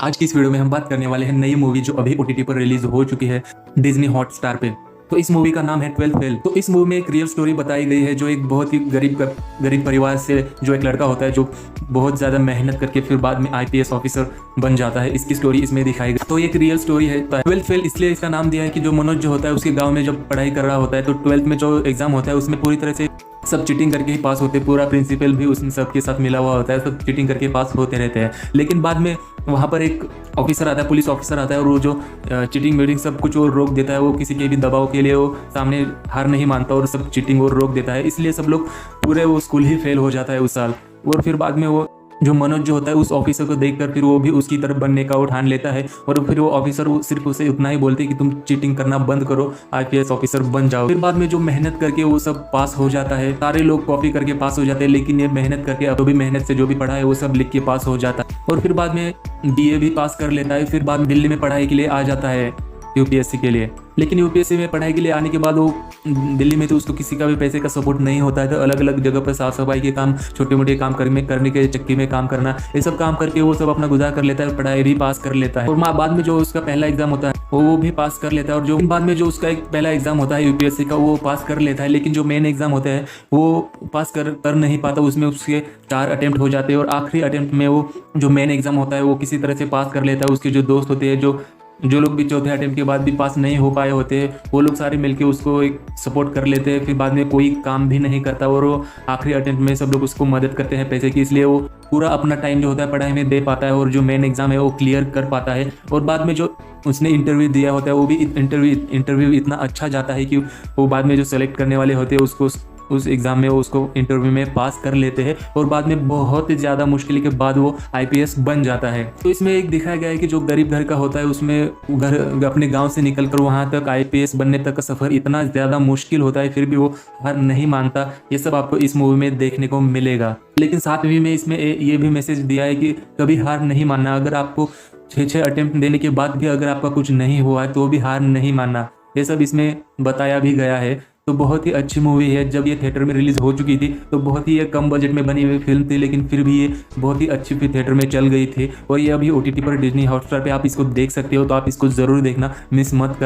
आज की इस वीडियो में हम बात करने वाले हैं नई मूवी जो अभी ओटीटी पर रिलीज हो चुकी है डिज्नी हॉटस्टार पे। तो इस मूवी का नाम है 12 फेल। तो इस मूवी में एक रियल स्टोरी बताई गई है जो एक बहुत ही गरीब परिवार से जो एक लड़का होता है जो बहुत ज़्यादा मेहनत करके फिर बाद में आईपीएस ऑफिसर बन जाता है। इसकी स्टोरी इसमें दिखाई गई। तो ये एक रियल स्टोरी है। 12 फेल इसलिए इसका नाम दिया है कि जो मनोज जो होता है उसके गाँव में जब पढ़ाई कर रहा होता है तो 12th में जो एग्जाम होता है उसमें पूरी तरह से सब चीटिंग करके ही पास होते हैं। पूरा प्रिंसिपल भी उस सबके साथ मिला हुआ होता है, सब चीटिंग करके पास होते रहते हैं। लेकिन बाद में वहाँ पर एक ऑफिसर आता है, पुलिस ऑफिसर आता है और वो जो चीटिंग मीटिंग सब कुछ वो रोक देता है। वो किसी के भी दबाव के लिए वो सामने हार नहीं मानता और सब चीटिंग वो रोक देता है। इसलिए सब लोग पूरे वो स्कूल ही फेल हो जाता है उस साल। और फिर बाद में वो जो मनोज जो होता है उस ऑफिसर को देखकर फिर वो भी उसकी तरफ बनने का वो ठान लेता है। और फिर वो ऑफिसर सिर्फ उसे उतना ही बोलते हैं कि तुम चीटिंग करना बंद करो, आईपीएस ऑफिसर बन जाओ। फिर बाद में जो मेहनत करके वो सब पास हो जाता है। सारे लोग कॉपी करके पास हो जाते हैं, लेकिन ये मेहनत करके अब भी मेहनत से जो भी पढ़ा है वो सब लिख के पास हो जाता है। और फिर बाद में बीए भी पास कर लेता है। फिर बाद में दिल्ली में पढ़ाई के लिए आ जाता है यूपीएससी के लिए। लेकिन यूपीएससी में पढ़ाई के लिए आने के बाद वो दिल्ली में तो उसको किसी का भी पैसे का सपोर्ट नहीं होता है। तो अलग अलग जगह पर साफ सफाई के काम, छोटे मोटे काम करने के चक्की में काम करना, ये सब काम करके वो सब अपना गुजार कर लेता है। पढ़ाई भी पास कर लेता है और बाद में जो उसका पहला एग्जाम होता है वो भी पास कर लेता है। और जो बाद में जो उसका एक पहला एग्जाम होता है यूपीएससी का वो पास कर लेता है। लेकिन जो मेन एग्जाम होता है वो पास कर नहीं पाता। उसमें उसके 4 अटेम्प्ट हो जाते हैं और आखिरी अटेम्प्ट में वो जो मेन एग्जाम होता है वो किसी तरह से पास कर लेता है। उसके जो दोस्त होते हैं जो लोग भी चौथे अटेम्प्ट के बाद भी पास नहीं हो पाए होते हैं, वो लोग सारे मिलके उसको एक सपोर्ट कर लेते हैं। फिर बाद में कोई काम भी नहीं करता और वो आखिरी अटेम्प्ट में सब लोग उसको मदद करते हैं पैसे की। इसलिए वो पूरा अपना टाइम जो होता है पढ़ाई में दे पाता है और जो मेन एग्जाम है वो क्लियर कर पाता है। और बाद में जो उसने इंटरव्यू दिया होता है वो भी इंटरव्यू इतना अच्छा जाता है कि वो बाद में जो सेलेक्ट करने वाले होते हैं उसको उस एग्ज़ाम में उसको इंटरव्यू में पास कर लेते हैं। और बाद में बहुत ही ज़्यादा मुश्किल के बाद वो आईपीएस बन जाता है। तो इसमें एक दिखाया गया है कि जो गरीब घर का होता है उसमें घर अपने गांव से निकलकर वहां तक आईपीएस बनने तक का सफ़र इतना ज़्यादा मुश्किल होता है, फिर भी वो हार नहीं मानता। ये सब आपको इस मूवी में देखने को मिलेगा। लेकिन साथ ही में इसमें ये भी मैसेज दिया है कि कभी हार नहीं मानना। अगर आपको 6 अटेम्प्ट देने के बाद भी अगर आपका कुछ नहीं हुआ है तो भी हार नहीं मानना। ये सब इसमें बताया भी गया है। तो बहुत ही अच्छी मूवी है। जब ये थिएटर में रिलीज़ हो चुकी थी तो बहुत ही कम बजट में बनी हुई फिल्म थी, लेकिन फिर भी ये बहुत ही अच्छी फिर थिएटर में चल गई थी। और ये अभी ओटीटी पर डिज्नी हॉटस्टार पे आप इसको देख सकते हो, तो आप इसको ज़रूर देखना, मिस मत कर।